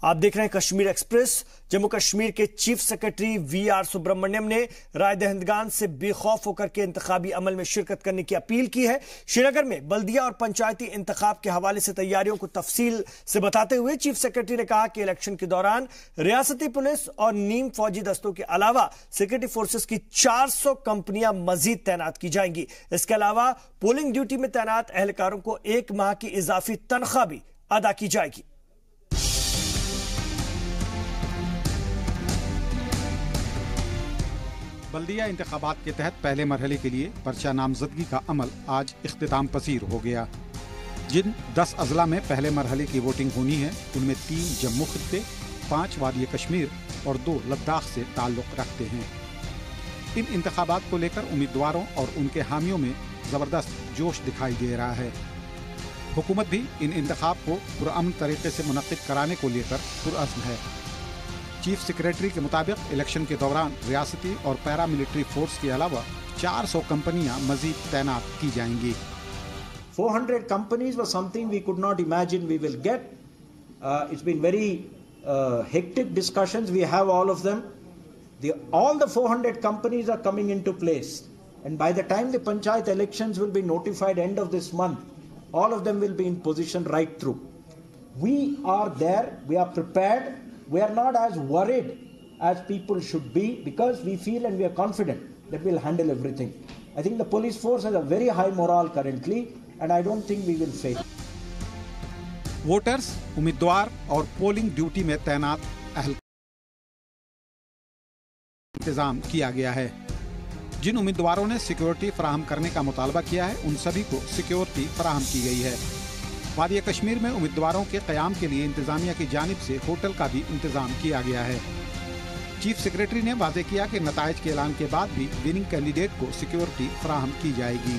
आप देख रहे हैं कश्मीर एक्सप्रेस। जम्मू कश्मीर के चीफ सेक्रेटरी वी.आर. सुब्रमण्यम ने राय दहिंदगान से बेखौफ होकर के इंतखाबी अमल में शिरकत करने की अपील की है। श्रीनगर में बल्दिया और पंचायती इंतखाब के हवाले से तैयारियों को तफसील से बताते हुए चीफ सेक्रेटरी ने कहा कि इलेक्शन के दौरान रियासती पुलिस और नीम फौजी दस्तों के अलावा सिक्योरिटी फोर्सेस की 400 कंपनियां मजीद तैनात की जाएंगी। इसके अलावा पोलिंग ड्यूटी में तैनात एहलकारों को 1 माह की इजाफी तनख्वाह भी अदा की जाएगी। बल्दिया इंतखाबात के तहत पहले मरहले के लिए पर्चा नामजदगी का अमल आज इख्तिताम पसीर हो गया। जिन 10 अजला में पहले मरहले की वोटिंग होनी है उनमें 3 जम्मू खित्ते, 5 वादी कश्मीर और 2 लद्दाख से ताल्लुक रखते हैं। इन इंतखाबात को लेकर उम्मीदवारों और उनके हामियों में जबरदस्त जोश दिखाई दे रहा है। हुकूमत भी इन इंतखाब को पुरअमन तरीके से मुनक्किद कराने को लेकर पुरअज़्म है। चीफ सेक्रेटरी के मुताबिक इलेक्शन के दौरान रियासती और पैरामिलिट्री फोर्स के अलावा 400 कंपनियां मजीद तैनात की जाएंगी। 400 companies was something we could not imagine we will get. It's been very hectic discussions. We have all of them. All the 400 companies are coming into place. And by the time the panchayat elections will be notified end of this month, all of them will be in position right through. We are there. We are prepared. We are not as worried as people should be because we feel and we are confident that we'll handle everything. I think the police force has a very high morale currently and I don't think we will fail. Voters, उम्मीदवार और polling duty में तैनात एहलकार इंतजाम किया गया है। जिन उम्मीदवारों ने सिक्योरिटी फराहम करने का मुतालबा किया है उन सभी को सिक्योरिटी फराहम की गई है। वादी कश्मीर में उम्मीदवारों के क़याम के लिए इंतजामिया की जानिब से होटल का भी इंतजाम किया गया है। चीफ सेक्रेटरी ने वाज़ेह किया कि नताइज के ऐलान के बाद भी विनिंग कैंडिडेट को सिक्योरिटी फराहम की जाएगी।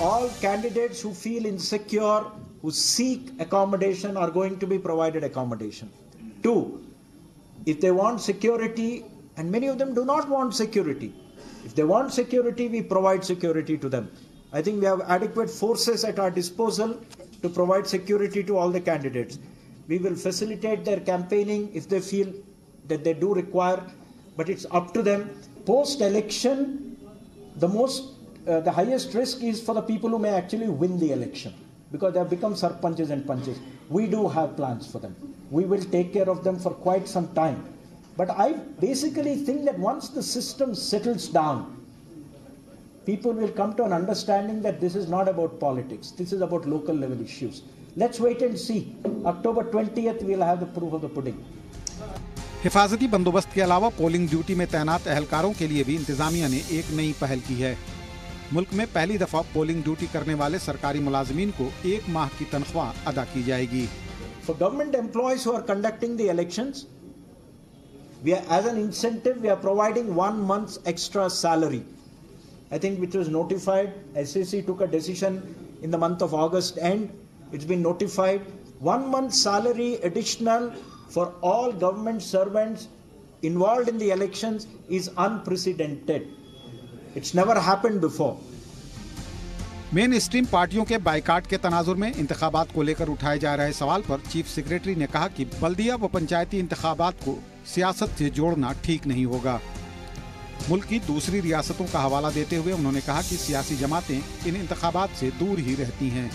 All candidates who feel insecure, who seek accommodation are going to be provided accommodation. 2, if they want security, and many of them do not want security, if they want security, we provide security to them. I think we have adequate forces at our disposal to provide security to all the candidates. We will facilitate their campaigning if they feel that they do require, but it's up to them. Post-election, the highest risk is for the people who may actually win the election because they have become sarpanches and panches. We do have plans for them. We will take care of them for quite some time. But I basically think that once the system settles down, people will come to an understanding that this is not about politics. This is about local level issues. Let's wait and see. October 20th, we'll have the proof of the pudding. हिफाजती बंदोबस्त के अलावा polling duty में तैनात एहलकारों के लिए भी इंतजामिया ने एक नई पहल की है। मुल्क में पहली दफा पोलिंग ड्यूटी करने वाले सरकारी मुलाजिमीन को 1 माह की तनख्वाह अदा की जाएगी। For government employees who are conducting the elections, as an incentive, we are providing 1 month's extra salary. I think which was notified. SAC took a decision in the month of August end. It's been notified. 1 month's salary additional for all government servants involved in the elections is unprecedented. It's never happened before. Main stream पार्टियों के boycott के तनाजुर में इंतखाबात को लेकर उठाए जा रहे सवाल पर चीफ सेक्रेटरी ने कहा कि बल्दिया व पंचायती इंतखाबात को सियासत से जोड़ना ठीक नहीं होगा। मुल्क की दूसरी रियासतों का हवाला देते हुए उन्होंने कहा कि सियासी जमातें इन इंतखाबात से दूर ही रहती हैं।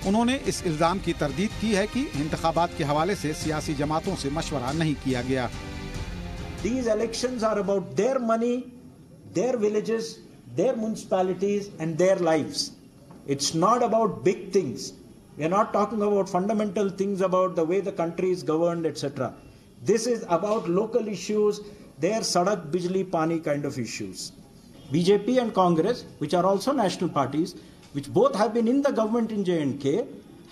उन्होंने इस इल्जाम की तरदीद की है कि इंतखाबात के हवाले से सियासी जमातों से मशवरा नहीं किया गया। These elections are about their money, their villages, their municipalities and their lives. It's not about big things. We are not talking about fundamental things about the way the country is governed, etc. This is about local issues, their sadak, bijli, pani kind of issues. BJP and Congress, which are also national parties, which both have been in the government in J&K,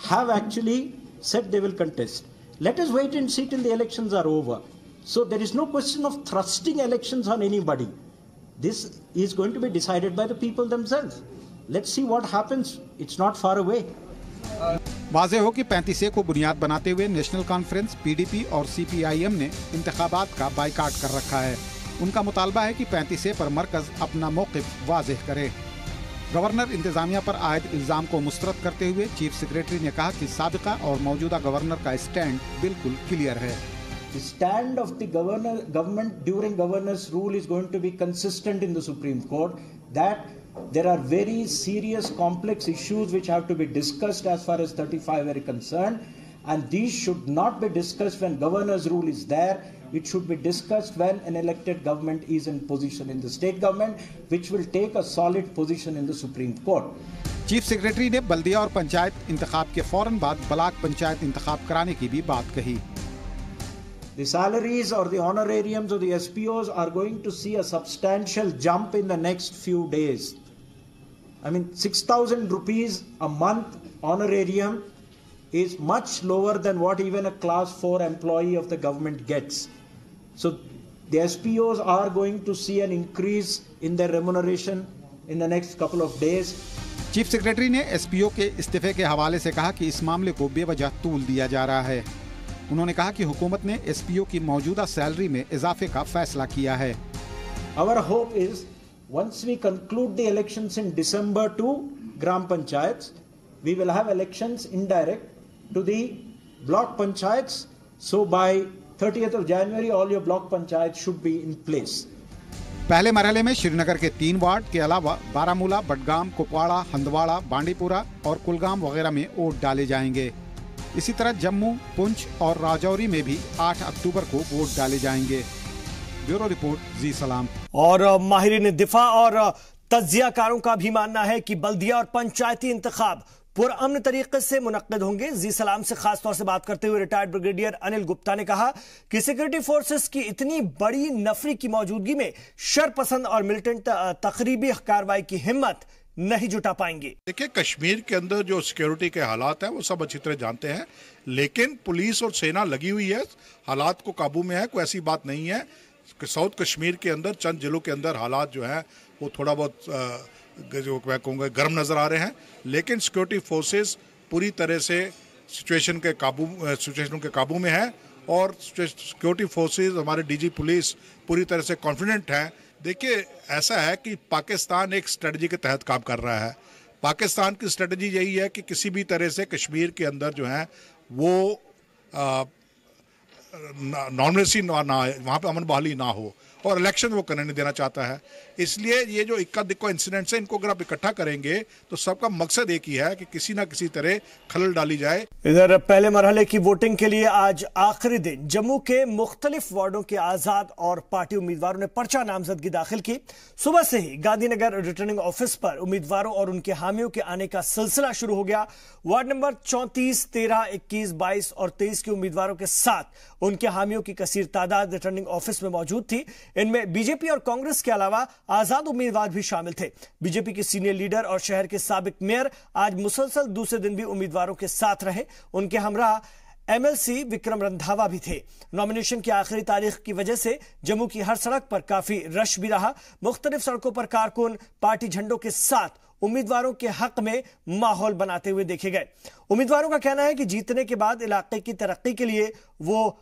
have actually said they will contest. Let us wait and see till the elections are over. So there is no question of thrusting elections on anybody. This is going to be decided by the people themselves. Let's see what happens. It's not far away. वाज़ेह हो कि 35A को बुनियाद बनाते हुए national conference, PDP और CPIM ने इंतखाबात का बाइकाट कर रखा है। उनका मुतालबा है कि 35A पर मरकज अपना मौक़िफ़ वाज़ेह करे। गवर्नर इंतजामिया पर आयद इल्जाम को मुस्तरद करते हुए चीफ सेक्रेटरी ने कहा कि साबिका और मौजूदा गवर्नर का स्टैंड बिल्कुल क्लियर है। The stand of the government during governor's rule is going to be consistent in the Supreme Court, that there are very serious complex issues which have to be discussed as far as 35 are concerned, and these should not be discussed when governor's rule is there. It should be discussed when an elected government is in position in the state government, which will take a solid position in the Supreme Court. Chief secretary ने बल्दिया और पंचायत इंतखाब के फौरन बाद block panchayat इंतखाब कराने की भी बात कही। The salaries or the honorariums of the SPOs are going to see a substantial jump in the next few days. I mean, 6,000 rupees a month honorarium is much lower than what even a class 4 employee of the government gets. So the SPOs are going to see an increase in their remuneration in the next couple of days. Chief secretary ने SPO के इस्तीफे के हवाले से कहा कि इस मामले को बेवजह तूल दिया जा रहा है। उन्होंने कहा कि हुकूमत ने SPO की मौजूदा सैलरी में इजाफे का फैसला किया है। Our hope is once we conclude the elections in December to Gram Panchayats, we will have elections indirect to the block panchayats. So by 30th of January, all your block panchayats should be in place. पहले मरहले में श्रीनगर के 3 ward के अलावा बारामूला, बडगाम, कुपवाड़ा, हंदवाड़ा, बांडीपुरा और कुलगाम वगैरह में vote डाले जाएंगे। इसी तरह जम्मू, पुंछ और राजौरी में भी 8 अक्टूबर को वोट डाले जाएंगे। ब्यूरो रिपोर्ट, जी सलाम। और माहिरीन दिफा और तज्जियाकारों का भी मानना है कि बल्दिया और पंचायती इंतखाब पुरअमन तरीके से मुनक्किद होंगे। जी सलाम से खास तौर से बात करते हुए रिटायर्ड ब्रिगेडियर अनिल गुप्ता ने कहा कि सिक्योरिटी फोर्सेस की इतनी बड़ी नफरी की मौजूदगी में शरपसंद और मिलिटेंट तकरीबी कार्रवाई की हिम्मत नहीं जुटा पाएंगे। देखिए, कश्मीर के अंदर जो सिक्योरिटी के हालात हैं वो सब अच्छी तरह जानते हैं, लेकिन पुलिस और सेना लगी हुई है, हालात को काबू में है, कोई ऐसी बात नहीं है। साउथ कश्मीर के अंदर चंद जिलों के अंदर हालात जो हैं वो थोड़ा बहुत जो मैं कहूँगा गर्म नजर आ रहे हैं, लेकिन सिक्योरिटी फोर्सेस पूरी तरह से सिचुएशन के काबू में है और सिक्योरिटी फोर्सेस, हमारे डीजी पुलिस पूरी तरह से कॉन्फिडेंट हैं। देखिए, ऐसा है कि पाकिस्तान एक स्ट्रेटजी के तहत काम कर रहा है। पाकिस्तान की स्ट्रेटजी यही है कि किसी भी तरह से कश्मीर के अंदर जो है वो नॉर्मलिटी ना वहाँ पे अमन बहाली ना हो और इलेक्शन वो करने नहीं देना चाहता है। इसलिए ये जो इक्का दिक्का इंसिडेंट्स है, इनको अगर आप इकट्ठा करेंगे तो सबका मकसद एक ही है कि किसी ना किसी तरह खलल डाली जाए। इधर पहले मरहले की वोटिंग के लिए आज आखिरी दिन जम्मू के मुख्तलिफ वार्डों के आजाद और पार्टी उम्मीदवारों ने पर्चा नामजदगी दाखिल की। सुबह से ही गांधीनगर रिटर्निंग ऑफिस पर उम्मीदवारों और उनके हामियों के आने का सिलसिला शुरू हो गया। वार्ड नंबर 34, 13, 21, 22 और 23 के उम्मीदवारों के साथ उनके हामियों की कसीर तादाद रिटर्निंग ऑफिस में मौजूद थी। इनमें बीजेपी और कांग्रेस के अलावा आजाद उम्मीदवार भी शामिल थे। बीजेपी के सीनियर लीडर और शहर के साबिक मेयर आज मुसलसल दूसरे दिन भी उम्मीदवारों के साथ रहे। उनके हमरा एमएलसी विक्रम रंधावा भी थे। नॉमिनेशन की आखिरी तारीख की वजह से जम्मू की हर सड़क पर काफी रश भी रहा। मुख्तलिफ सड़कों पर कारकुन पार्टी झंडों के साथ उम्मीदवारों के हक में माहौल बनाते हुए देखे गए। उम्मीदवारों का कहना है कि जीतने के बाद इलाके की तरक्की के लिए वो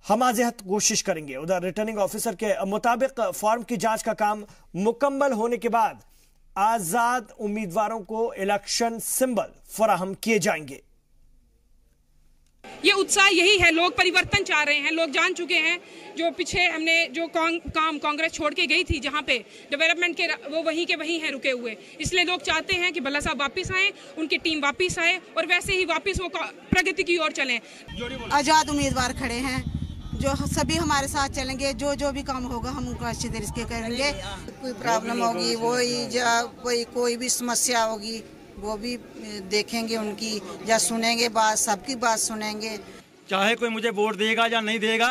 हमाजहत कोशिश करेंगे। उधर रिटर्निंग ऑफिसर के मुताबिक फॉर्म की जांच का काम मुकम्मल होने के बाद आजाद उम्मीदवारों को इलेक्शन सिंबल फराहम किए जाएंगे। ये उत्साह यही है, लोग परिवर्तन चाह रहे हैं। लोग जान चुके हैं जो पीछे हमने जो काम कांग्रेस छोड़ के गई थी, जहां पे डेवलपमेंट के वो वहीं के वहीं हैं रुके हुए। इसलिए लोग चाहते हैं कि भल्ला साहब वापस आए, उनकी टीम वापस आए और वैसे ही वापस वो प्रगति की ओर चलें। आजाद उम्मीदवार खड़े हैं जो सभी हमारे साथ चलेंगे। जो भी काम होगा हम उनका अच्छे तरीके से करेंगे। कोई प्रॉब्लम होगी, कोई भी समस्या होगी वो भी देखेंगे उनकी, या सुनेंगे बात, सबकी बात सुनेंगे। चाहे कोई मुझे वोट देगा या नहीं देगा,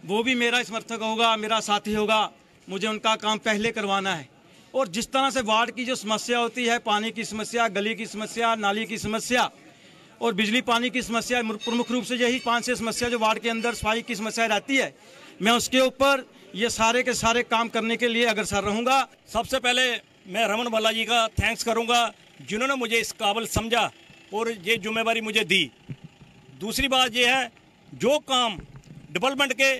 वो भी मेरा समर्थक होगा, मेरा साथी होगा। मुझे उनका काम पहले करवाना है। और जिस तरह से वार्ड की जो समस्या होती है, पानी की समस्या, गली की समस्या, नाली की समस्या और बिजली पानी की समस्या, प्रमुख रूप से यही 5-6 समस्या जो वार्ड के अंदर सफाई की समस्या रहती है, मैं उसके ऊपर ये सारे के सारे काम करने के लिए अग्रसर रहूँगा। सबसे पहले मैं रमन भल्ला जी का थैंक्स करूँगा जिन्होंने मुझे इस काबिल समझा और ये जिम्मेवारी मुझे दी। दूसरी बात ये है, जो काम डेवलपमेंट के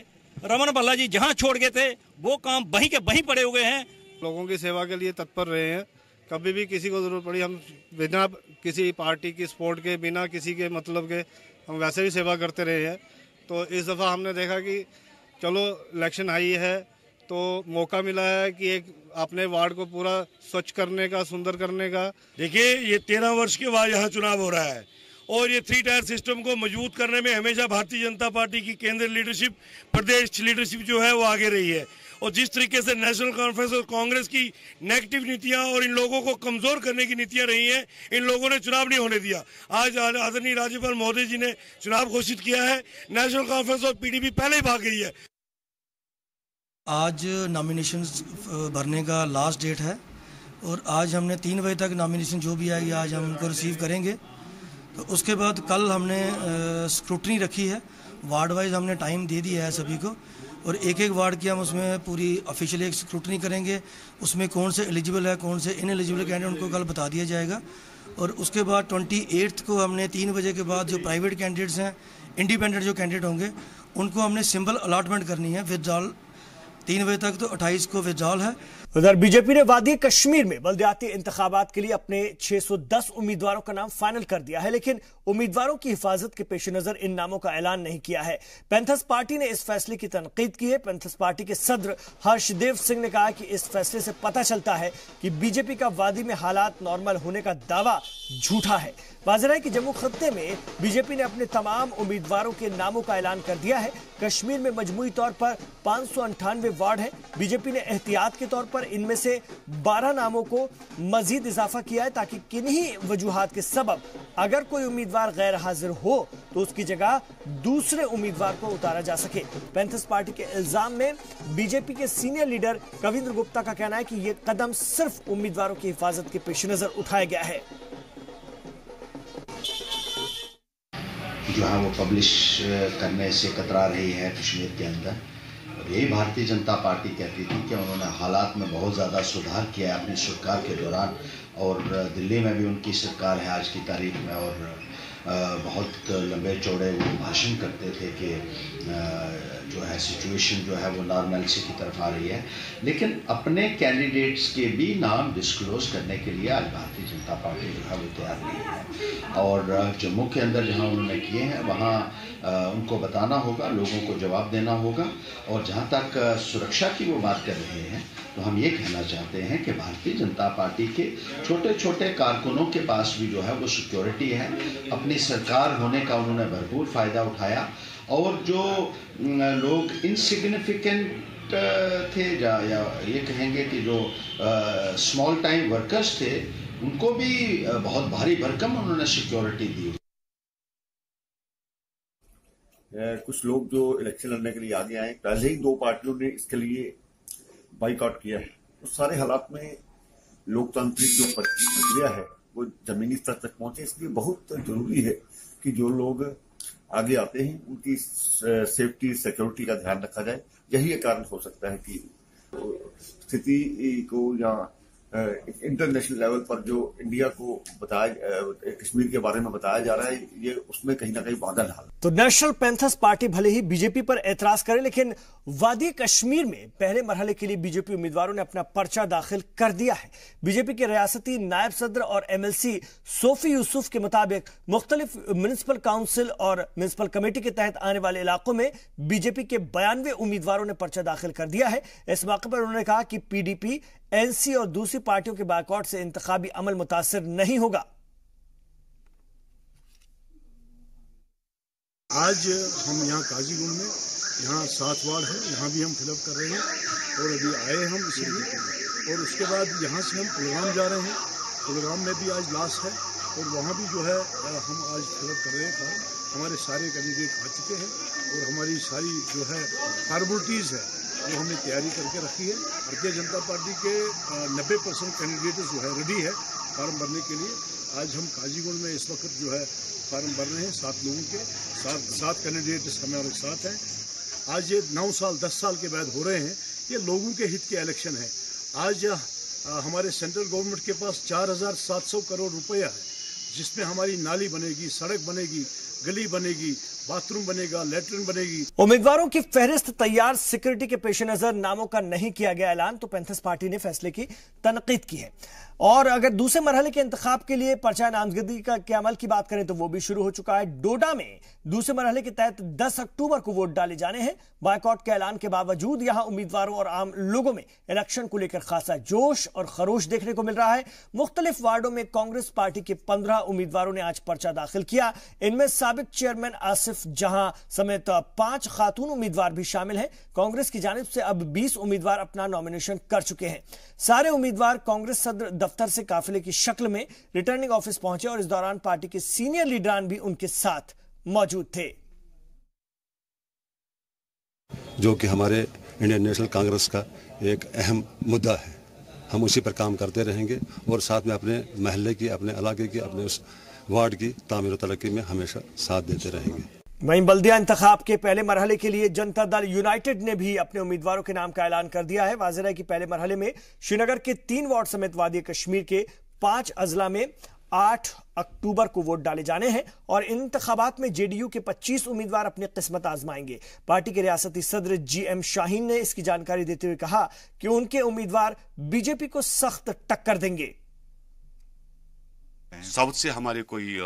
रमन भल्ला जी जहाँ छोड़ गए थे वो काम वहीं के वहीं पड़े हुए हैं। लोगों की सेवा के लिए तत्पर रहे हैं, कभी भी किसी को ज़रूरत पड़ी हम बिना किसी पार्टी की सपोर्ट के, बिना किसी के मतलब के हम वैसे भी सेवा करते रहे हैं। तो इस दफ़ा हमने देखा कि चलो इलेक्शन आई है तो मौका मिला है कि एक अपने वार्ड को पूरा स्वच्छ करने का, सुंदर करने का। देखिए, ये 13 वर्ष के बाद यहाँ चुनाव हो रहा है और ये 3 टायर सिस्टम को मजबूत करने में हमेशा भारतीय जनता पार्टी की केंद्रीय लीडरशिप, प्रदेश लीडरशिप जो है वो आगे रही है। और जिस तरीके से नेशनल कॉन्फ्रेंस और कांग्रेस की नेगेटिव नीतियां और इन लोगों को कमजोर करने की नीतियां रही हैं, इन लोगों ने चुनाव नहीं होने दिया। आज आदरणीय राज्यपाल महोदय जी ने चुनाव घोषित किया है, नेशनल कॉन्फ्रेंस और पीडीपी पहले ही भाग गई है। आज नॉमिनेशंस भरने का लास्ट डेट है और आज हमने 3 बजे तक नॉमिनेशन जो भी आएगी आज हम उनको रिसीव करेंगे। तो उसके बाद कल हमने स्क्रूटनी रखी है, वार्ड वाइज हमने टाइम दे दिया है सभी को और एक एक वार्ड की हम उसमें पूरी ऑफिशियली एक स्क्रूटनी करेंगे। उसमें कौन से एलिजिबल है, कौन से इनएलिजिबल कैंडिडेट उनको कल बता दिया जाएगा। और उसके बाद 28 को हमने 3 बजे के बाद जो प्राइवेट कैंडिडेट्स हैं, इंडिपेंडेंट जो कैंडिडेट होंगे, उनको हमने सिंबल अलॉटमेंट करनी है विदड्रॉल 3 बजे तक। तो 28 को विदड्रॉल है। उधर बीजेपी ने वादी कश्मीर में बल्दियाती इंतखाबात के लिए अपने 610 उम्मीदवारों का नाम फाइनल कर दिया है, लेकिन उम्मीदवारों की हिफाजत के पेश नजर इन नामों का ऐलान नहीं किया है। पैंथर्स पार्टी ने इस फैसले की तनकीद की है। पैंथर्स पार्टी के सदर हर्षदेव सिंह ने कहा कि इस फैसले से पता चलता है कि बीजेपी का वादी में हालात नॉर्मल होने का दावा झूठा है। वाज़ेह है कि जम्मू खत्ते में बीजेपी ने अपने तमाम उम्मीदवारों के नामों का ऐलान कर दिया है। कश्मीर में मजमूई तौर पर 598 वार्ड हैं। बीजेपी ने एहतियात के तौर पर इनमें से 12 नामों को मजीद इजाफा किया है ताकि किन्हीं वजूहात के सबब अगर कोई उम्मीदवार गैर हाजिर हो तो उसकी जगह दूसरे उम्मीदवार को उतारा जा सके। पैंथर्स पार्टी के इल्जाम में बीजेपी के सीनियर लीडर कविंद्र गुप्ता का कहना है कि यह कदम सिर्फ उम्मीदवारों की हिफाजत के पेश नजर उठाया गया है। जो है वो पब्लिश करने से कतरा रही है कश्मीर के अंदर। यही भारतीय जनता पार्टी कहती थी कि उन्होंने हालात में बहुत ज़्यादा सुधार किया है अपनी सरकार के दौरान, और दिल्ली में भी उनकी सरकार है आज की तारीख में, और बहुत लंबे चौड़े वो भाषण करते थे कि जो है सिचुएशन जो है वो नॉर्मलसी की तरफ आ रही है। लेकिन अपने कैंडिडेट्स के भी नाम डिस्क्लोज करने के लिए आज भारतीय जनता पार्टी जो है वो तैयार नहीं है। और जम्मू के अंदर जहां उन्होंने किए हैं वहां उनको बताना होगा, लोगों को जवाब देना होगा। और जहां तक सुरक्षा की वो बात कर रहे हैं तो हम ये कहना चाहते हैं कि भारतीय जनता पार्टी के छोटे छोटे कारकुनों के पास भी जो है वो सिक्योरिटी है। अपनी सरकार होने का उन्होंने भरपूर फ़ायदा उठाया, और जो लोग इनसिग्निफिकेंट थे या ये कहेंगे कि जो स्मॉल टाइम वर्कर्स थे, उनको भी बहुत भारी भरकम उन्होंने सिक्योरिटी दी। कुछ लोग जो इलेक्शन लड़ने के लिए आगे आए, पहले ही 2 पार्टियों ने इसके लिए बाइकआउट किया है। तो सारे हालात में लोकतांत्रिक जो प्रक्रिया है वो जमीनी स्तर तक पहुंचे। इसलिए बहुत जरूरी है कि जो लोग आगे आते हैं उनकी सेफ्टी, सिक्योरिटी का ध्यान रखा जाए। यही एक कारण हो सकता है कि स्थिति को या इंटरनेशनल लेवल पर जो इंडिया को कश्मीर के बारे में बताया जा रहा है, ये उसमें कहीं ना कहीं बादल हाल। तो नेशनल पैंथर्स पार्टी भले ही बीजेपी पर एतराज करे, लेकिन वादी कश्मीर में पहले मरहले के लिए बीजेपी उम्मीदवारों ने अपना पर्चा दाखिल कर दिया है। बीजेपी के रियासती नायब सदर और एमएलसी सोफी यूसुफ के मुताबिक मुख्तलिफ म्युनिसिपल काउंसिल और म्युनिसिपल कमेटी के तहत आने वाले इलाकों में बीजेपी के 92 उम्मीदवारों ने पर्चा दाखिल कर दिया है। इस मौके पर उन्होंने कहा कि पीडीपी, एनसी और दूसरी पार्टियों के बायकॉट से इंतखाबी अमल मुतासिर नहीं होगा। आज हम यहाँ काजीगुंड में यहाँ 7 वार्ड है, यहाँ भी हम फिलअप कर रहे हैं और अभी आए हम इसलिए। और उसके बाद यहाँ से हम कुलगाम जा रहे हैं। कुलगाम में भी आज लास्ट है और वहाँ भी जो है हम आज फिलअप कर रहे हैं फॉर्म। हमारे सारे कैंडिडेट आ चुके हैं और हमारी सारी जो है फॉर्मेलिटीज़ है वो हमने तैयारी करके रखी है। भारतीय जनता पार्टी के 90% कैंडिडेट जो है रेडी है फार्म भरने के लिए। आज हम काजीगुंड में इस वक्त जो है फार्म भर रहे हैं 7 लोगों के, 7 कैंडिडेट हमारे साथ हैं। आज ये 9 साल 10 साल के बाद हो रहे हैं। ये लोगों के हित के इलेक्शन है। आज हमारे सेंट्रल गवर्नमेंट के पास 4700 करोड़ रुपया है, जिसमें हमारी नाली बनेगी, सड़क बनेगी, गली बनेगी, बाथरूम बनेगा, लेटरिन बनेगी। उम्मीदवारों की फहरिस्त तैयार, सिक्योरिटी के पेश नजर नामों का नहीं किया गया ऐलान, तो पैंथर्स पार्टी ने फैसले की तनकीद की है। और अगर दूसरे मरहले के इंतखाब के लिए पर्चा नामजदगी के अमल की बात करें तो वो भी शुरू हो चुका है। डोडा में दूसरे मरहले के तहत 10 अक्टूबर को वोट डाले जाने हैं। बायकॉट के ऐलान के बावजूद यहां उम्मीदवारों और आम लोगों में इलेक्शन को लेकर खासा जोश और खरोश देखने को मिल रहा है। मुख्तलिफ वार्डों में कांग्रेस पार्टी के 15 उम्मीदवारों ने आज पर्चा दाखिल किया। इनमें साबिक चेयरमैन आसिफ जहां समेत 5 खातून उम्मीदवार भी शामिल हैं। कांग्रेस की जानिब से अब 20 उम्मीदवार अपना नॉमिनेशन कर चुके हैं। सारे उम्मीदवार कांग्रेस सदर दफ्तर से काफिले की शक्ल में रिटर्निंग ऑफिस पहुंचे और इस दौरान पार्टी के सीनियर लीडरान भी उनके साथ मौजूद थे। जो कि हमारे इंडियन नेशनल कांग्रेस का एक अहम मुद्दा है, हम उसी पर काम करते रहेंगे और साथ में अपने महल्ले की, अपने इलाके की, अपने उस वार्ड की तामीर और तरक्की में हमेशा साथ देते रहेंगे। वहीं बल्दिया इंतखाब के पहले मरहले के लिए जनता दल यूनाइटेड ने भी अपने उम्मीदवारों के नाम का ऐलान कर दिया है। वाज़ेह है कि पहले मरहले में श्रीनगर के 3 वार्ड समेत वादी कश्मीर के 5 अजला में 8 अक्टूबर को वोट डाले जाने हैं और इन इंतखाबात में जेडीयू के 25 उम्मीदवार अपनी किस्मत आजमाएंगे। पार्टी के रियासती सदर जीएम शाहीन ने इसकी जानकारी देते हुए कहा कि उनके उम्मीदवार बीजेपी को सख्त टक्कर देंगे। साउथ से हमारे कोई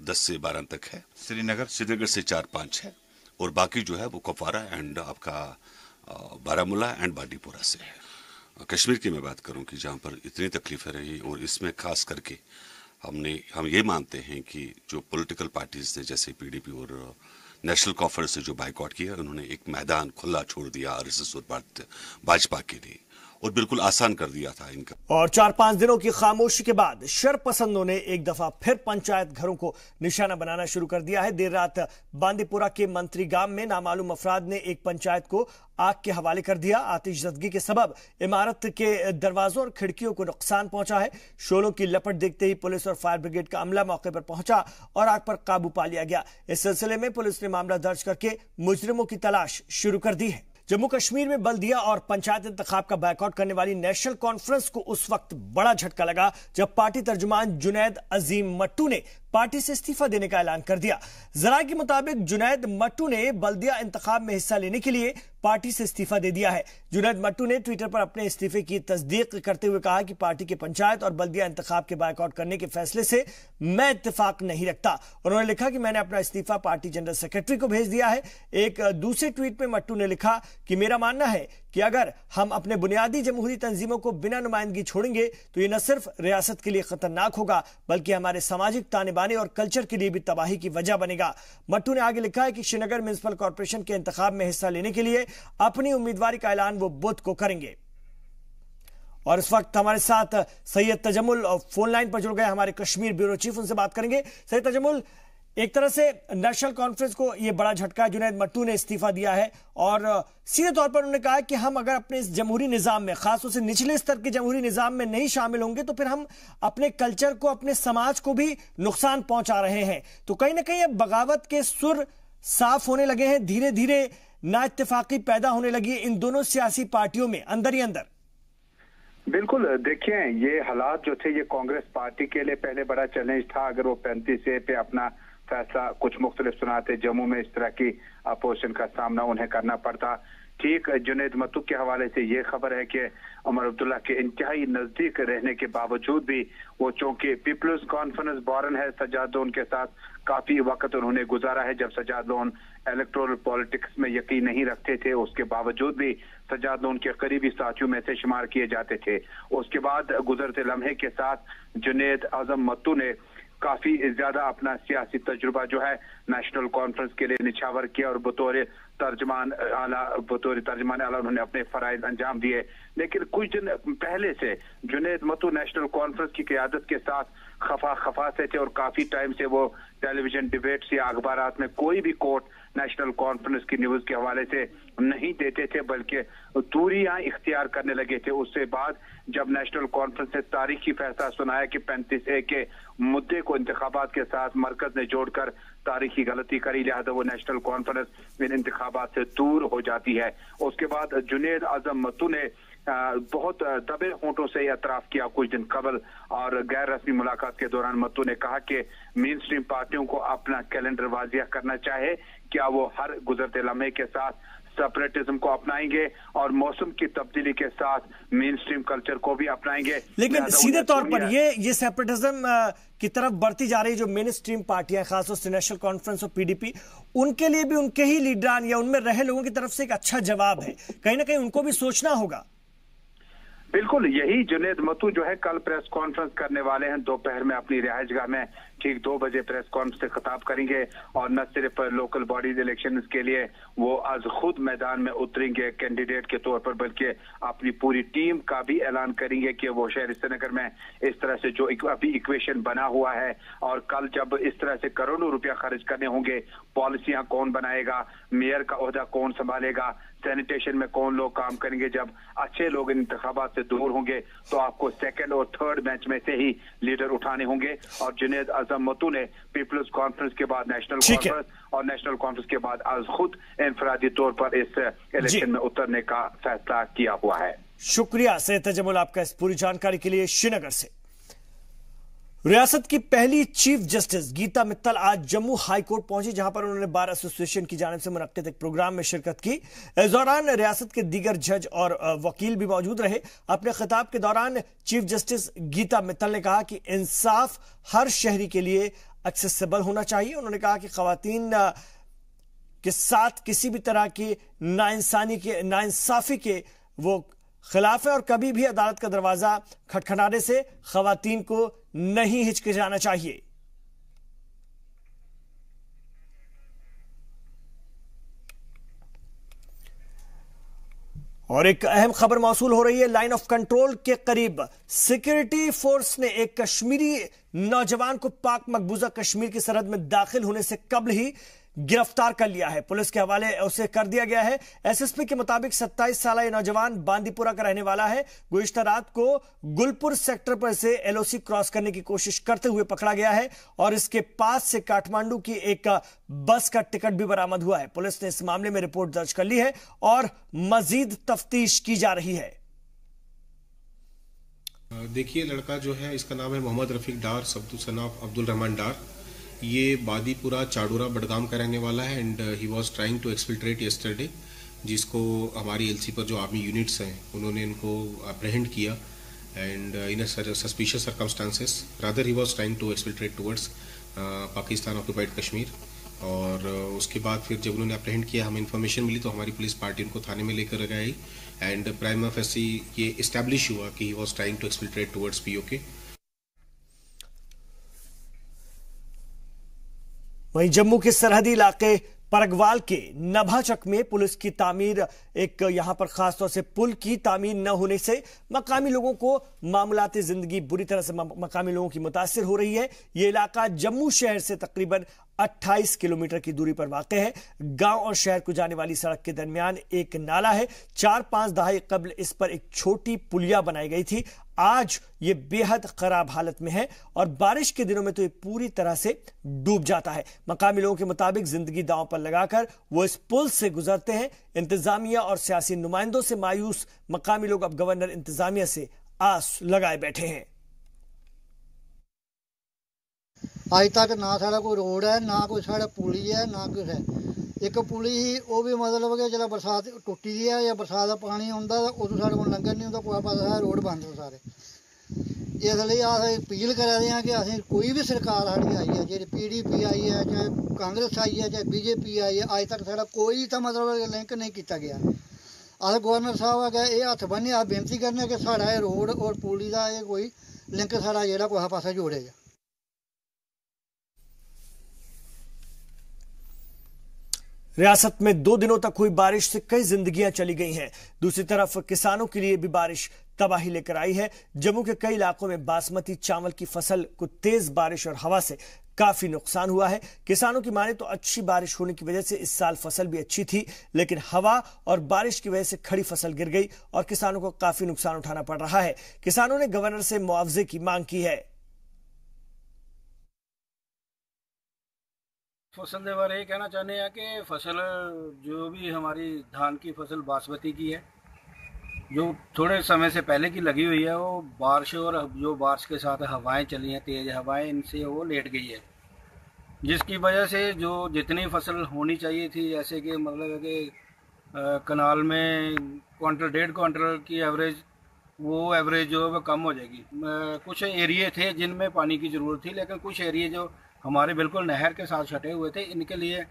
10 से 12 तक है, श्रीनगर से 4-5 है और बाकी जो है वो कुपवारा एंड आपका बारामूला एंड बांडीपोरा से है। कश्मीर की मैं बात करूं कि जहां पर इतनी तकलीफें रही और इसमें खास करके हम ये मानते हैं कि जो पॉलिटिकल पार्टीज ने जैसे पीडीपी और नेशनल कॉन्फ्रेंस से जो बाइकआउट किया, उन्होंने एक मैदान खुला छोड़ दिया आरएसएस और भाजपा के लिए और बिल्कुल आसान कर दिया था इनका। और 4-5 दिनों की खामोशी के बाद शरपसंदों ने एक दफा फिर पंचायत घरों को निशाना बनाना शुरू कर दिया है। देर रात बांदीपुरा के मंत्री गांव में नामालूम अफराद ने एक पंचायत को आग के हवाले कर दिया। आतिशज़दगी के सबब इमारत के दरवाजों और खिड़कियों को नुकसान पहुंचा है। शोलों की लपट देखते ही पुलिस और फायर ब्रिगेड का अमला मौके पर पहुंचा और आग पर काबू पा लिया गया। इस सिलसिले में पुलिस ने मामला दर्ज करके मुजरिमों की तलाश शुरू कर दी है। जम्मू कश्मीर में बल्दिया और पंचायत इंतखाब का बायकॉट करने वाली नेशनल कॉन्फ्रेंस को उस वक्त बड़ा झटका लगा जब पार्टी तर्जुमान जुनैद अजीम मट्टू ने पार्टी से इस्तीफा देने का ऐलान कर दिया। जराये के मुताबिक जुनैद मट्टू ने बल्दिया इंतखाब में हिस्सा लेने के लिए पार्टी से इस्तीफा दे दिया है। जुनैद मट्टू ने ट्विटर पर अपने इस्तीफे की तस्दीक करते हुए कहा कि पार्टी के पंचायत और बल्दिया इंतखाब के बायकॉट करने के फैसले से मैं इत्तेफाक नहीं रखता। उन्होंने लिखा कि मैंने अपना इस्तीफा पार्टी जनरल सेक्रेटरी को भेज दिया है। एक दूसरे ट्वीट में मट्टू ने लिखा कि मेरा मानना है कि अगर हम अपने बुनियादी जमहूरी तंजीमों को बिना नुमाइंदगी छोड़ेंगे तो ये न सिर्फ रियासत के लिए खतरनाक होगा बल्कि हमारे सामाजिक ताने बाने और कल्चर के लिए भी तबाही की वजह बनेगा। मट्टू ने आगे लिखा है कि श्रीनगर म्युनिसिपल कॉर्पोरेशन के इंतखाब में हिस्सा लेने के लिए अपनी उम्मीदवारी का ऐलान वो बुध को करेंगे। और इस वक्त हमारे साथ सैयद तजम्मुल फोन लाइन पर जुड़ गए हमारे कश्मीर ब्यूरो चीफ, उनसे बात करेंगे। सैयद तजम्मुल, एक तरह से नेशनल कॉन्फ्रेंस को यह बड़ा झटका, जुनैद मट्टू ने इस्तीफा दिया है और सीधे तौर पर उन्होंने कहा कि हम अगर अपने इस जमहूरी निजाम में, खासतौर से निचले स्तर के जमहूरी निजाम में नहीं शामिल होंगे तो फिर हम अपने कल्चर को, अपने समाज को भी नुकसान पहुंचा रहे हैं। तो कहीं ना कहीं अब बगावत के सुर साफ होने लगे हैं, धीरे धीरे ना इत्तेफाकी पैदा होने लगी है इन दोनों सियासी पार्टियों में अंदर ही अंदर। बिल्कुल, देखिए ये हालात जो थे ये कांग्रेस पार्टी के लिए पहले बड़ा चैलेंज था। अगर वो 35A पे अपना फैसला कुछ मुख्तलिफ सुनाते, जम्मू में इस तरह की अपोजिशन का सामना उन्हें करना पड़ता। ठीक जुनैद मट्टू के हवाले से ये खबर है कि उमर अब्दुल्ला के इंतहाई नजदीक रहने के बावजूद भी वो, चूंकि पीपल्स कॉन्फ्रेंस बॉर्न है, सज्जाद लोन के साथ काफी वक्त उन्होंने गुजारा है। जब सज्जाद लोन इलेक्टोरल पॉलिटिक्स में यकीन नहीं रखते थे, उसके बावजूद भी सज्जाद लोन के करीबी साथियों में से शुमार किए जाते थे। उसके बाद गुजरते लम्हे के साथ जुनैद आजम मट्टू ने काफी ज्यादा अपना सियासी तजुर्बा जो है नेशनल कॉन्फ्रेंस के लिए निछावर किया और बतौर तर्जमान आला उन्होंने अपने फराइज अंजाम दिए। लेकिन कुछ दिन पहले से जुनैद मट्टू नेशनल कॉन्फ्रेंस की क़यादत के साथ खफा से थे और काफी टाइम से वो टेलीविजन डिबेट्स या अखबारात में कोई भी कोट नेशनल कॉन्फ्रेंस की न्यूज के हवाले से नहीं देते थे, बल्कि दूरियां इख्तियार करने लगे थे। उससे बाद जब नेशनल कॉन्फ्रेंस ने तारीखी फैसला सुनाया कि 35A के मुद्दे को इंतखाबात के साथ मरकज ने जोड़कर तारीखी गलती करी, लिहाजा वो नेशनल कॉन्फ्रेंस इन इंतखाबात से दूर हो जाती है। उसके बाद जुनैद आजम मट्टू ने बहुत दबे होंठों से एतराफ किया कुछ दिन कबल। और गैर रस्मी मुलाकात के दौरान मत्तू ने कहा कि मेन स्ट्रीम पार्टियों को अपना कैलेंडर वाजिया करना चाहिए, क्या वो हर गुजरते लम्हे के साथ सेपरेटिज्म को अपनाएंगे और मौसम की तब्दीली के साथ मेन स्ट्रीम कल्चर को भी अपनाएंगे। लेकिन सीधे तौर पर ये सेपरेटिज्म की तरफ बढ़ती जा रही जो मेन स्ट्रीम पार्टियां, खासतौर से नेशनल कॉन्फ्रेंस और पीडीपी, उनके लिए भी उनके ही लीडरान या उनमें रहे लोगों की तरफ से एक अच्छा जवाब है। कहीं ना कहीं उनको भी सोचना होगा। बिल्कुल, यही जुनेद मत्तू जो है कल प्रेस कॉन्फ्रेंस करने वाले हैं। दोपहर में अपनी रिहायशगाह में ठीक 2 बजे प्रेस कॉन्फ्रेंस से खिताब करेंगे और न सिर्फ लोकल बॉडीज इलेक्शन के लिए वो आज खुद मैदान में उतरेंगे कैंडिडेट के तौर पर, बल्कि अपनी पूरी टीम का भी ऐलान करेंगे कि वो शहर श्रीनगर में इस तरह से जो अभी इक्वेशन बना हुआ है और कल जब इस तरह से करोड़ों रुपया खर्च करने होंगे, पॉलिसियां कौन बनाएगा, मेयर का ओहदा कौन संभालेगा, सैनिटेशन में कौन लोग काम करेंगे, जब अच्छे लोग इन इंतखाबात से दूर होंगे तो आपको सेकंड और थर्ड मैच में से ही लीडर उठाने होंगे। और जुनेद आजम मत्तू ने पीपल्स कॉन्फ्रेंस के बाद नेशनल कॉन्फ्रेंस और नेशनल कॉन्फ्रेंस के बाद आज खुद इनफरादी तौर पर इस इलेक्शन में उतरने का फैसला किया हुआ है। शुक्रिया सैयद तजमुल आपका इस पूरी जानकारी के लिए श्रीनगर से। रियासत की पहली चीफ जस्टिस गीता मित्तल आज जम्मू हाई कोर्ट पहुंची, जहां पर उन्होंने बार एसोसिएशन की जानिब से मुनक्किद एक प्रोग्राम में शिरकत की। इस दौरान रियासत के दीगर जज और वकील भी मौजूद रहे। अपने खिताब के दौरान चीफ जस्टिस गीता मित्तल ने कहा कि इंसाफ हर शहरी के लिए एक्सेसिबल होना चाहिए। उन्होंने कहा कि खवातीन के साथ किसी भी तरह की नाइंसाफी के वो खिलाफ है और कभी भी अदालत का दरवाजा खटखटाने से खवातीन को नहीं हिचकिचाना चाहिए। और एक अहम खबर मौसूल हो रही है। लाइन ऑफ कंट्रोल के करीब सिक्योरिटी फोर्स ने एक कश्मीरी नौजवान को पाक मकबूजा कश्मीर की सरहद में दाखिल होने से कबल ही गिरफ्तार कर लिया है। पुलिस के हवाले उसे कर दिया गया है। एसएसपी के मुताबिक 27 साल ये नौजवान बांदीपुरा का रहने वाला है। गुज़िश्ता रात को गुलपुर सेक्टर पर से एलओसी क्रॉस करने की कोशिश करते हुए पकड़ा गया है और इसके पास से काठमांडू की एक बस का टिकट भी बरामद हुआ है। पुलिस ने इस मामले में रिपोर्ट दर्ज कर ली है और मजीद तफ्तीश की जा रही है। देखिए, लड़का जो है इसका नाम है मोहम्मद रफीक डार, सबदु सनाफ अब्दुल रहमान डार। ये बादीपुरा चाडूरा बडगाम का रहने वाला है and he was trying to exfiltrate yesterday, जिसको हमारी एलसी पर जो आर्मी यूनिट्स हैं उन्होंने इनको अप्रहेंड किया and in a suspicious circumstances rather he was trying to exfiltrate towards Pakistan occupied Kashmir. और उसके बाद फिर जब उन्होंने अप्रहेंड किया, हमें इन्फॉर्मेशन मिली तो हमारी पुलिस पार्टी उनको थाने में लेकर गई एंड प्राइमा फेसी ये इस्टेब्लिश हुआ कि he was trying to exfiltrate towards PoK. वहीं जम्मू के सरहदी इलाके परगवाल के नभाचक में पुलिस की तामीर, एक यहां पर खासतौर से पुल की तामीर न होने से मकामी लोगों को मामलाती जिंदगी बुरी तरह से मकामी लोगों की मुतासिर हो रही है। यह इलाका जम्मू शहर से तकरीबन 28 किलोमीटर की दूरी पर वाक़ है। गांव और शहर को जाने वाली सड़क के दरमियान एक नाला है। 4-5 दहाई कबल इस पर एक छोटी पुलिया बनाई गई थी। आज ये बेहद खराब हालत में है और बारिश के दिनों में तो ये पूरी तरह से डूब जाता है। मकामी लोगों के मुताबिक जिंदगी दांव पर लगाकर वो इस पुल से गुजरते हैं। इंतजामिया और सियासी नुमाइंदों से मायूस मकामी लोग अब गवर्नर इंतजामिया से आस लगाए बैठे हैं। अज तक ना साढ़ा कोई रोड है, ना कोई साढ़ा पुली है, ना कुछ है। एक पुली ही वो भी मतलब कि जो बरसात टुटी दी है या बरसात का पानी आता उदों साढ़े को लंघन नहीं होता, कोई पास रोड बंद हो सारे। इसलिए अस अपील करा रहे हैं कि असें कोई भी सरकार साड़ी आई है, जी PDP आई है, चाहे कांग्रेस आई है, चाहे BJP आई है, अज तक साढ़ा कोई तो मतलब लिंक नहीं किया गया। अस गवर्नर साहब अगर ये हथ बन्ने अस बेनती करने कि साढ़ा ये रोड और पुली का ये कोई लिंक साढ़ा जो कुछ पासा जोड़े जा। रियासत में 2 दिनों तक हुई बारिश से कई जिंदगियां चली गई हैं। दूसरी तरफ किसानों के लिए भी बारिश तबाही लेकर आई है। जम्मू के कई इलाकों में बासमती चावल की फसल को तेज बारिश और हवा से काफी नुकसान हुआ है। किसानों की माने तो अच्छी बारिश होने की वजह से इस साल फसल भी अच्छी थी, लेकिन हवा और बारिश की वजह से खड़ी फसल गिर गई और किसानों को काफी नुकसान उठाना पड़ रहा है। किसानों ने गवर्नर से मुआवजे की मांग की है। फसल के बारे ये कहना चाहते हैं कि फसल जो भी हमारी धान की फसल बासमती की है जो थोड़े समय से पहले की लगी हुई है वो बारिश और जो बारिश के साथ हवाएं चली हैं, तेज़ हवाएं, इनसे वो लेट गई है, जिसकी वजह से जो जितनी फसल होनी चाहिए थी, जैसे कि मतलब कि कनाल में क्वांटल 1.5 क्वांटल की एवरेज, वो एवरेज जो है वो कम हो जाएगी। कुछ एरिए थे जिनमें पानी की ज़रूरत थी, लेकिन कुछ एरिए जो हमारे बिल्कुल नहर के साथ छटे हुए थे, इनके लिए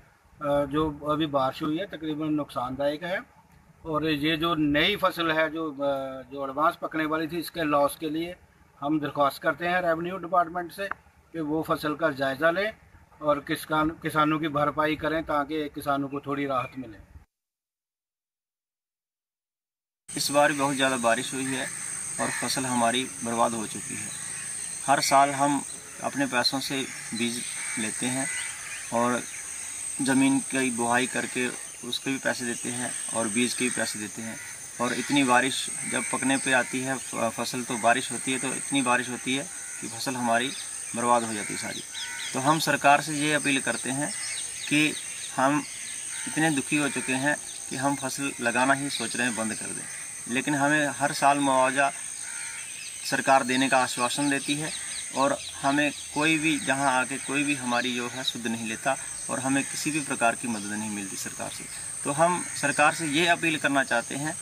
जो अभी बारिश हुई है तकरीबन नुकसानदायक है। और ये जो नई फसल है जो एडवांस पकने वाली थी, इसके लॉस के लिए हम दरख्वास्त करते हैं रेवेन्यू डिपार्टमेंट से कि वो फसल का जायज़ा लें और किसानों की भरपाई करें ताकि किसानों को थोड़ी राहत मिले। इस बार बहुत ज़्यादा बारिश हुई है और फसल हमारी बर्बाद हो चुकी है। हर साल हम अपने पैसों से बीज लेते हैं और ज़मीन की बुआई करके उसके भी पैसे देते हैं और बीज के भी पैसे देते हैं। और इतनी बारिश जब पकने पे आती है फसल, तो बारिश होती है तो इतनी बारिश होती है कि फसल हमारी बर्बाद हो जाती है सारी। तो हम सरकार से ये अपील करते हैं कि हम इतने दुखी हो चुके हैं कि हम फसल लगाना ही सोच रहे हैं बंद कर दें, लेकिन हमें हर साल मुआवजा सरकार देने का आश्वासन देती है और हमें कोई भी जहां आके कोई भी हमारी जो है सुध नहीं लेता और हमें किसी भी प्रकार की मदद नहीं मिलती सरकार से। तो हम सरकार से ये अपील करना चाहते हैं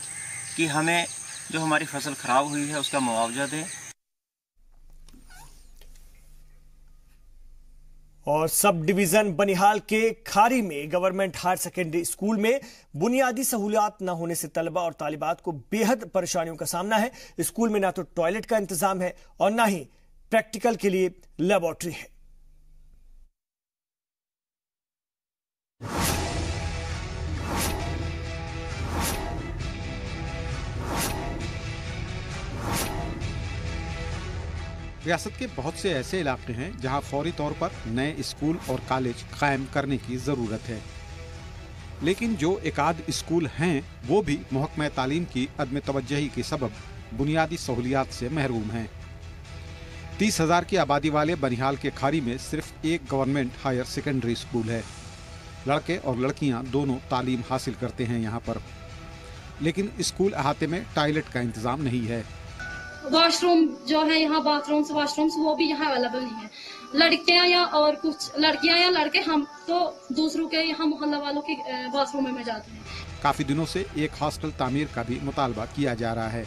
कि हमें जो हमारी फसल खराब हुई है उसका मुआवजा दें। और सब डिवीजन बनिहाल के खारी में गवर्नमेंट हायर सेकेंडरी स्कूल में बुनियादी सहूलियात न होने से तलबा और तालिबात को बेहद परेशानियों का सामना है। स्कूल में ना तो टॉयलेट का इंतजाम है और ना ही प्रैक्टिकल के लिए लेबोरेटरी है। रियासत के बहुत से ऐसे इलाके हैं जहां फौरी तौर पर नए स्कूल और कॉलेज कायम करने की ज़रूरत है, लेकिन जो एकाध स्कूल हैं वो भी महकमा तालीम की अदम तवज्जही के सबब बुनियादी सहूलियात से महरूम हैं। 30,000 की आबादी वाले बनिहाल के खारी में सिर्फ एक गवर्नमेंट हायर सेकेंडरी स्कूल है। लड़के और लड़कियां दोनों तालीम हासिल करते हैं यहाँ पर, लेकिन स्कूल अहाते में टॉयलेट का इंतजाम नहीं है। वॉशरूम जो है यहाँ बाथरूम्स वॉशरूम्स वो भी यहाँ अवेलेबल नहीं है। लड़कियाँ या और कुछ लड़कियाँ या लड़के हम तो दूसरों के यहाँ मोहल्ला वालों के बाथरूम में जाते हैं। काफी दिनों से एक हॉस्टल तामीर का भी मुतालबा किया जा रहा है।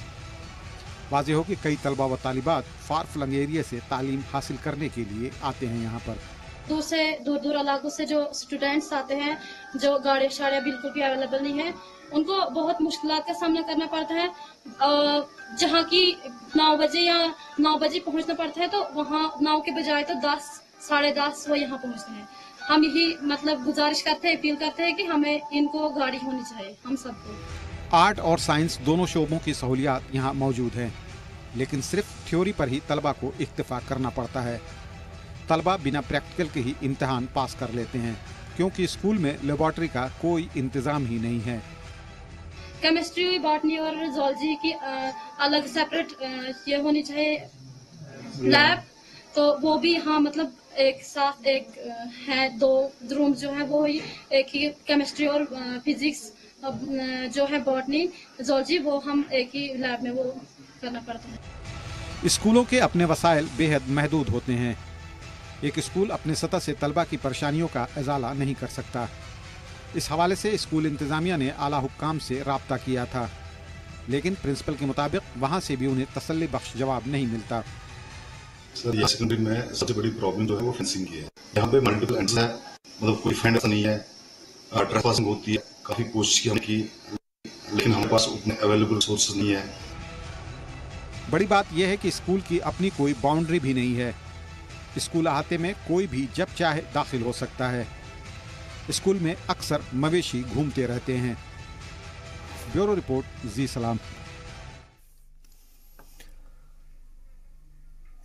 वाज़ेह हो कि कई तलबा व तालिबात फार फ्लंग एरिया से तालीम हासिल करने के लिए आते हैं यहाँ पर। दूर दूर इलाकों से जो स्टूडेंट्स आते हैं, जो गाड़ी शाड़ियाँ बिल्कुल भी अवेलेबल नहीं है, उनको बहुत मुश्किलात का सामना करना पड़ता है। जहाँ की 9 बजे या 9 बजे पहुँचना पड़ता है तो वहाँ 9 के बजाय तो 10 साढ़े 10 वो यहाँ पहुँचते हैं। हम यही मतलब गुजारिश करते हैं, अपील करते हैं कि हमें इनको गाड़ी होनी चाहिए हम सबको। आर्ट और साइंस दोनों शोबों की सहूलियात यहाँ मौजूद हैं, लेकिन सिर्फ थ्योरी पर ही तलबा को इक्तिफा करना पड़ता है। तलबा बिना प्रैक्टिकल के ही इम्तिहान पास कर लेते हैं, क्योंकि स्कूल में लेबोरेटरी का कोई इंतजाम ही नहीं है। केमिस्ट्री, बॉटनी और जूलॉजी की अलग सेपरेट ये होनी चाहिए लैब, तो वो भी हाँ मतलब एक साथ एक है, 2 रूम जो है वो ही एक ही, केमिस्ट्री और फिजिक्स जो है बॉटनी जूलॉजी वो हम एक ही लैब में वो करना पड़ता है। स्कूलों के अपने वसाइल बेहद महदूद होते हैं। एक स्कूल अपने सतह से तलबा की परेशानियों का इजाला नहीं कर सकता। इस हवाले से स्कूल इंतजामिया ने आला हुक्काम से राब्ता किया था, लेकिन प्रिंसिपल के मुताबिक वहाँ से भी उन्हें तसल्ली बख्श जवाब नहीं मिलता। सर, ये सेकेंडरी में सबसे बड़ी प्रॉब्लम जो है वो फेंसिंग की है। यहाँ पे मल्टीपल एंट्रेंस है, मतलब कोई फेंस नहीं है, ट्रेसपासिंग होती है। काफी कोशिश की हमने की, लेकिन हमारे पास उतने अवेलेबल सोर्सेज नहीं है। बड़ी बात यह है कि स्कूल की अपनी कोई बाउंड्री भी नहीं है। स्कूल अहाते में कोई भी जब चाहे दाखिल हो सकता है। स्कूल में अक्सर मवेशी घूमते रहते हैं। ब्यूरो रिपोर्ट, जी सलाम।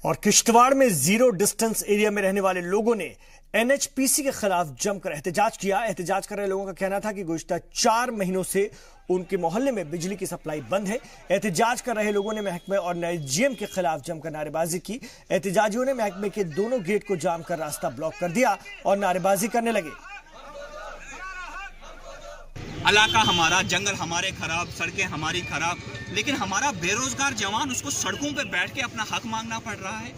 और किश्तवाड़ में जीरो डिस्टेंस एरिया में रहने वाले लोगों ने एनएचपीसी के खिलाफ जमकर एहतजाज किया। एहतजाज कर रहे लोगों का कहना था कि गुज़िश्ता 4 महीनों से उनके मोहल्ले में बिजली की सप्लाई बंद है। एहतजाज कर रहे लोगों ने महकमे और नए जीएम के खिलाफ जमकर नारेबाजी की। एहतजाजियों ने महकमे के दोनों गेट को जाम कर रास्ता ब्लॉक कर दिया और नारेबाजी करने लगे। इलाका हमारा, जंगल हमारे खराब, सड़कें हमारी खराब, लेकिन हमारा बेरोजगार जवान उसको सड़कों पे बैठ के अपना हक मांगना पड़ रहा है।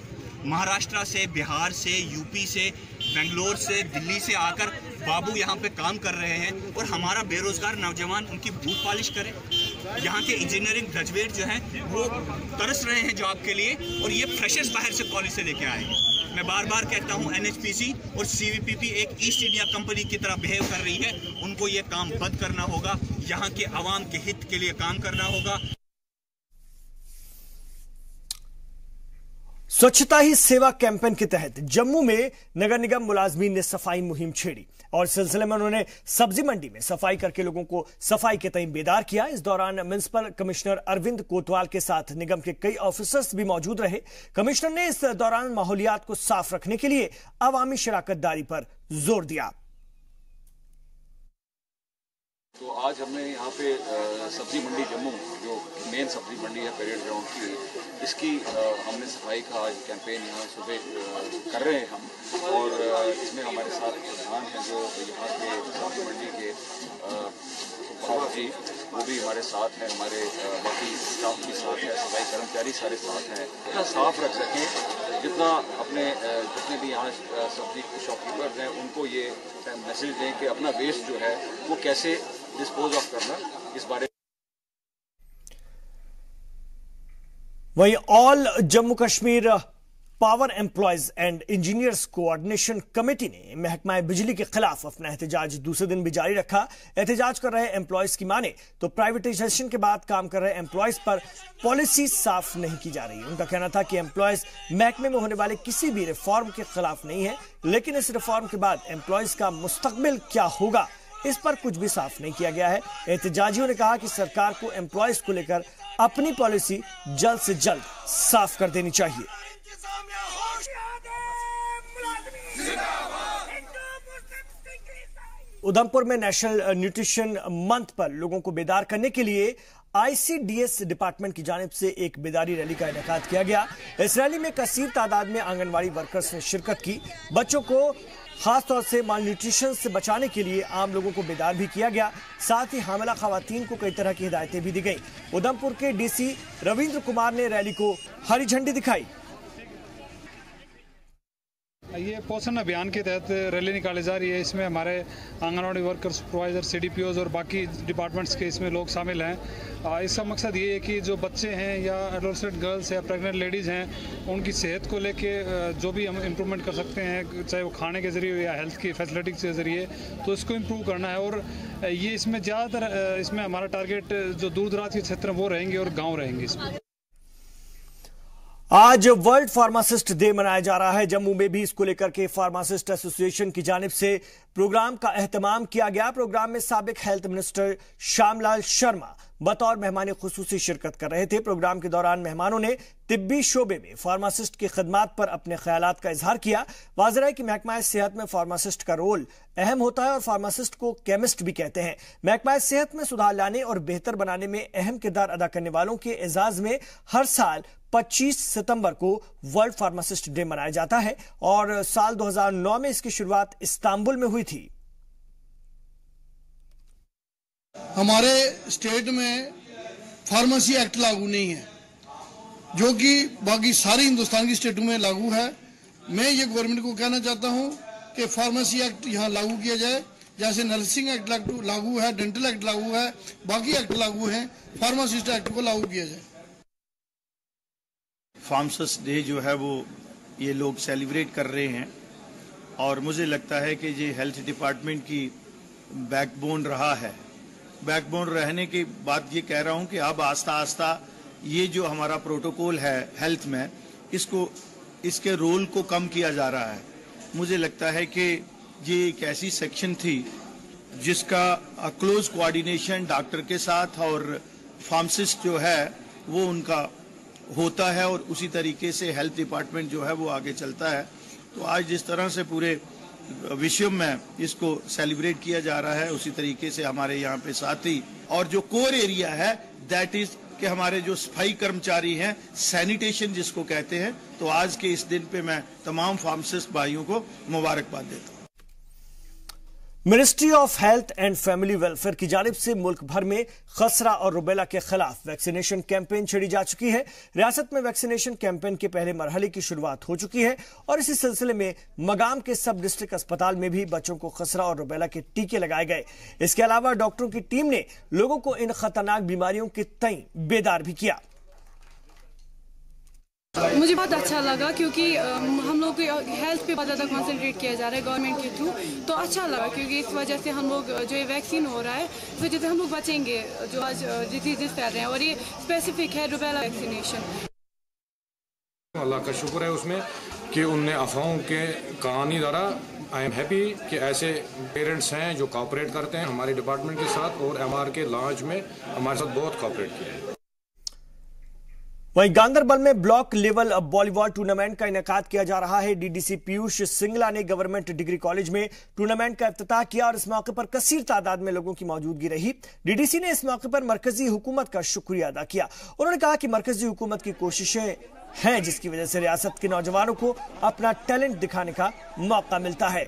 महाराष्ट्र से, बिहार से, यूपी से, बेंगलोर से, दिल्ली से आकर बाबू यहाँ पे काम कर रहे हैं और हमारा बेरोजगार नौजवान उनकी बूट पॉलिश करे। यहाँ के इंजीनियरिंग ग्रेजुएट जो हैं वो तरस रहे हैं जॉब के लिए और ये फ्रेशर्स बाहर से कॉलेज से लेके आए हैं। मैं बार बार कहता हूँ NHPC और CVPP एक ईस्ट इंडिया कंपनी की तरह बिहेव कर रही है। उनको ये काम बंद करना होगा, यहाँ के आवाम के हित के लिए काम करना होगा। स्वच्छता ही सेवा कैंपेन के तहत जम्मू में नगर निगम मुलाजमीन ने सफाई मुहिम छेड़ी और सिलसिले में उन्होंने सब्जी मंडी में सफाई करके लोगों को सफाई के तईं बेदार किया। इस दौरान म्युनिसिपल कमिश्नर अरविंद कोतवाल के साथ निगम के कई ऑफिसर्स भी मौजूद रहे। कमिश्नर ने इस दौरान माहौलियात को साफ रखने के लिए अवामी शराकतदारी पर जोर दिया। तो आज हमने यहाँ पे सब्जी मंडी जम्मू, जो मेन सब्जी मंडी है परेड ग्राउंड की, इसकी हमने सफाई का आज कैंपेन यहाँ सुबह कर रहे हैं हम। और इसमें हमारे साथ प्रधान हैं जो यहाँ के सब्जी मंडी के बाबू जी, वो भी हमारे साथ हैं, हमारे बाकी स्टाफ भी साथ है, सफाई कर्मचारी सारे साथ हैं। इतना साफ रख सकें, जितना अपने जितने भी यहाँ सब्जी शॉपकीपर्स हैं उनको ये मैसेज दें कि अपना वेस्ट जो है वो कैसे डिस्पोज ऑफ करना, इस बारे। वहीं all Jammu Kashmir power employees and engineers coordination committee ने महकमा बिजली के खिलाफ अपना एहतजाज दूसरे दिन भी जारी रखा। एहतजाज कर रहे एम्प्लॉयज की माने तो प्राइवेटाइजेशन के बाद काम कर रहे एम्प्लॉयज पर पॉलिसी साफ नहीं की जा रही। उनका कहना था कि एम्प्लॉयज महकमे में होने वाले किसी भी रिफॉर्म के खिलाफ नहीं है, लेकिन इस रिफॉर्म के बाद एम्प्लॉयज का मुस्तकबिल क्या होगा इस पर कुछ भी साफ नहीं किया गया है। एहतजाजियों ने कहा कि सरकार को एम्प्लॉयज को लेकर अपनी पॉलिसी जल्द से जल्द साफ कर देनी चाहिए। उधमपुर में नेशनल न्यूट्रिशन मंथ पर लोगों को बेदार करने के लिए ICDS डिपार्टमेंट की जानिब से एक बेदारी रैली का इनेकाद किया गया। इस रैली में कसीर तादाद में आंगनवाड़ी वर्कर्स ने शिरकत की। बच्चों को खासतौर से माल न्यूट्रिशन से बचाने के लिए आम लोगों को बेदार भी किया गया। साथ ही हामिला खवातीन को कई तरह की हिदायतें भी दी गई। उधमपुर के DC रविंद्र कुमार ने रैली को हरी झंडी दिखाई। ये पोषण अभियान के तहत रैली निकाली जा रही है। इसमें हमारे आंगनवाड़ी वर्कर, सुपरवाइजर, CDPOs और बाकी डिपार्टमेंट्स के इसमें लोग शामिल हैं। इसका मकसद ये है कि जो बच्चे हैं या एडोलसेंट गर्ल्स या प्रेग्नेंट लेडीज़ हैं, उनकी सेहत को लेके जो भी हम इम्प्रूवमेंट कर सकते हैं, चाहे वो खाने के ज़रिए या हेल्थ की फैसिलिटीज़ के ज़रिए, तो इसको इम्प्रूव करना है। और ये इसमें ज़्यादातर इसमें हमारा टारगेट जो दूर दराज के क्षेत्र हैं वो रहेंगे और गाँव रहेंगे। इसमें आज वर्ल्ड फार्मासिस्ट डे मनाया जा रहा है। जम्मू में भी इसको लेकर के फार्मासिस्ट एसोसिएशन की जानिब से प्रोग्राम का एहतमाम किया गया। प्रोग्राम में साबिक हेल्थ मिनिस्टर श्यामलाल शर्मा बतौर मेहमान खुसूसी शिरकत कर रहे थे। प्रोग्राम के दौरान मेहमानों ने तिब्बी शोबे में फार्मासिस्ट की खिदमात पर अपने ख्यालात का इजहार किया। वाज़ेह है कि महकमा सेहत में फार्मासिस्ट का रोल अहम होता है और फार्मासिस्ट को केमिस्ट भी कहते हैं। महकमा सेहत में सुधार लाने और बेहतर बनाने में अहम किरदार अदा करने वालों के एजाज में हर साल 25 सितंबर को वर्ल्ड फार्मासिस्ट डे मनाया जाता है और साल 2009 में इसकी शुरुआत इस्तांबुल में हुई थी। हमारे स्टेट में फार्मेसी एक्ट लागू नहीं है, जो कि बाकी सारी हिंदुस्तान की स्टेटों में लागू है। मैं ये गवर्नमेंट को कहना चाहता हूं कि फार्मेसी एक्ट यहाँ लागू किया जाए, जैसे नर्सिंग एक्ट लागू है, डेंटल एक्ट लागू है, बाकी एक्ट लागू है, फार्मासिस्ट एक्ट को लागू किया जाए। फार्मासिस्ट डे जो है वो ये लोग सेलिब्रेट कर रहे हैं और मुझे लगता है कि ये हेल्थ डिपार्टमेंट की बैकबोन रहा है। बैकबोन रहने के बाद ये कह रहा हूँ कि अब आस्ता आस्ता ये जो हमारा प्रोटोकॉल है हेल्थ में, इसके रोल को कम किया जा रहा है। मुझे लगता है कि ये एक ऐसी सेक्शन थी जिसका क्लोज कोऑर्डिनेशन डॉक्टर के साथ और फार्मासिस्ट जो है वो उनका होता है और उसी तरीके से हेल्थ डिपार्टमेंट जो है वो आगे चलता है। तो आज जिस तरह से पूरे विश्व में इसको सेलिब्रेट किया जा रहा है, उसी तरीके से हमारे यहाँ पे साथ ही और जो कोर एरिया है दैट इज कि हमारे जो सफाई कर्मचारी हैं, सैनिटेशन जिसको कहते हैं, तो आज के इस दिन पे मैं तमाम फार्मासिस्ट भाइयों को मुबारकबाद देता हूँ। Ministry of health and family welfare की जानिब से मुल्क भर में खसरा और रुबेला के खिलाफ वैक्सीनेशन कैंपेन छेड़ी जा चुकी है। रियासत में वैक्सीनेशन कैंपेन के पहले मरहले की शुरुआत हो चुकी है और इसी सिलसिले में मगाम के सब डिस्ट्रिक्ट अस्पताल में भी बच्चों को खसरा और रुबेला के टीके लगाए गए। इसके अलावा डॉक्टरों की टीम ने लोगों को इन खतरनाक बीमारियों के तई बेदार भी किया। मुझे बहुत अच्छा लगा क्योंकि हम लोग को हेल्थ पे बहुत ज़्यादा कंसंट्रेट किया जा रहा है गवर्नमेंट के थ्रू, तो अच्छा लगा क्योंकि इस वजह से हम लोग जो ये वैक्सीन हो रहा है इस वजह से हम लोग बचेंगे जो आज डिजीजेस फैल रहे हैं और ये स्पेसिफिक है रुबेला वैक्सीनेशन। अल्लाह का शुक्र है उसमें कि उनने अफवाहों के कहानी द्वारा आई एम हैप्पी कि ऐसे पेरेंट्स हैं जो कोऑपरेट करते हैं हमारे डिपार्टमेंट के साथ और एमआर के लॉन्च में हमारे साथ बहुत कोऑपरेट किया है। वहीं गांदरबल में ब्लॉक लेवल वॉलीबॉल टूर्नामेंट का इनेकाद किया जा रहा है। डीडीसी पीयूष सिंगला ने गवर्नमेंट डिग्री कॉलेज में टूर्नामेंट का इफ्तिताह किया और इस मौके पर कसीर तादाद में लोगों की मौजूदगी रही। डीडीसी ने इस मौके पर मरकजी हुकूमत का शुक्रिया अदा किया। उन्होंने कहा कि मरकजी हुकूमत की कोशिशें हैं जिसकी वजह से रियासत के नौजवानों को अपना टैलेंट दिखाने का मौका मिलता है।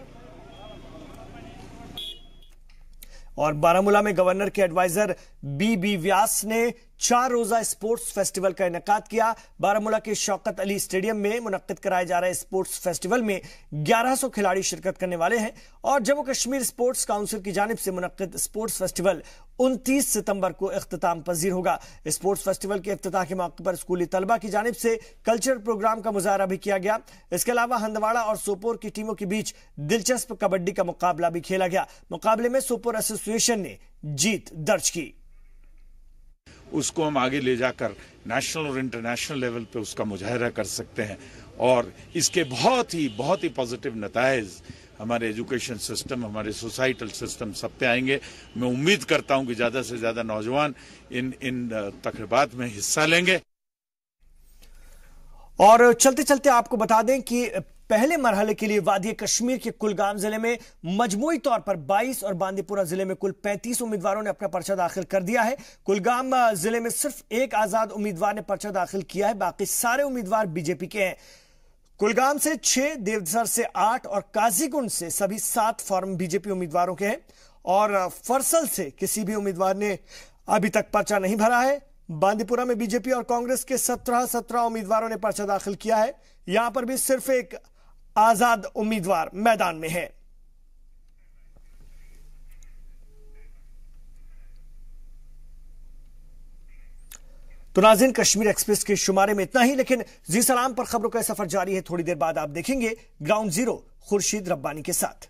और बारामूला में गवर्नर के एडवाइजर बी व्यास ने 4 रोजा स्पोर्ट्स फेस्टिवल का इनेकाद किया। बारामूला के शौकत अली स्टेडियम में मुनक्किद कराए जा रहे स्पोर्ट्स फेस्टिवल में 1100 खिलाड़ी शिरकत करने वाले हैं और जम्मू कश्मीर स्पोर्ट्स काउंसिल की जानिब से मुनक्किद स्पोर्ट्स फेस्टिवल 29 सितंबर को इख्तिताम पजीर होगा। स्पोर्ट्स फेस्टिवल के इफ्तिताह के मौके पर स्कूली तलबा की जानिब से कल्चरल प्रोग्राम का मुजाहरा भी किया गया। इसके अलावा हंदवाड़ा और सोपोर की टीमों के बीच दिलचस्प कबड्डी का मुकाबला भी खेला गया। मुकाबले में सोपोर एसोसिएशन ने जीत दर्ज की। उसको हम आगे ले जाकर नेशनल और इंटरनेशनल लेवल पे उसका मुजाहरा कर सकते हैं और इसके बहुत ही पॉजिटिव नताइज हमारे एजुकेशन सिस्टम, हमारे सोसाइटल सिस्टम सब पे आएंगे। मैं उम्मीद करता हूं कि ज्यादा से ज्यादा नौजवान इन तकरीबात में हिस्सा लेंगे। और चलते चलते आपको बता दें कि पहले मरहले के लिए वादी कश्मीर के कुलगाम जिले में मजमूई तौर पर 22 और बांदीपुरा जिले में कुल 35 उम्मीदवारों ने अपना पर्चा दाखिल कर दिया है। कुलगाम जिले में सिर्फ एक आजाद उम्मीदवार ने पर्चा दाखिल किया है, बाकी सारे उम्मीदवार बीजेपी के हैं। कुलगाम से 6, देवसर से 8 और काजीगुंड से सभी 7 फॉर्म बीजेपी उम्मीदवारों के हैं और फरसल से किसी भी उम्मीदवार ने अभी तक पर्चा नहीं भरा है। बांदीपुरा में बीजेपी और कांग्रेस के 17 उम्मीदवारों ने पर्चा दाखिल किया है। यहां पर भी सिर्फ एक आजाद उम्मीदवार मैदान में है। तो नाज़रीन, कश्मीर एक्सप्रेस के शुमारे में इतना ही, लेकिन जी सलाम पर खबरों का सफर जारी है। थोड़ी देर बाद आप देखेंगे ग्राउंड जीरो खुर्शीद रब्बानी के साथ।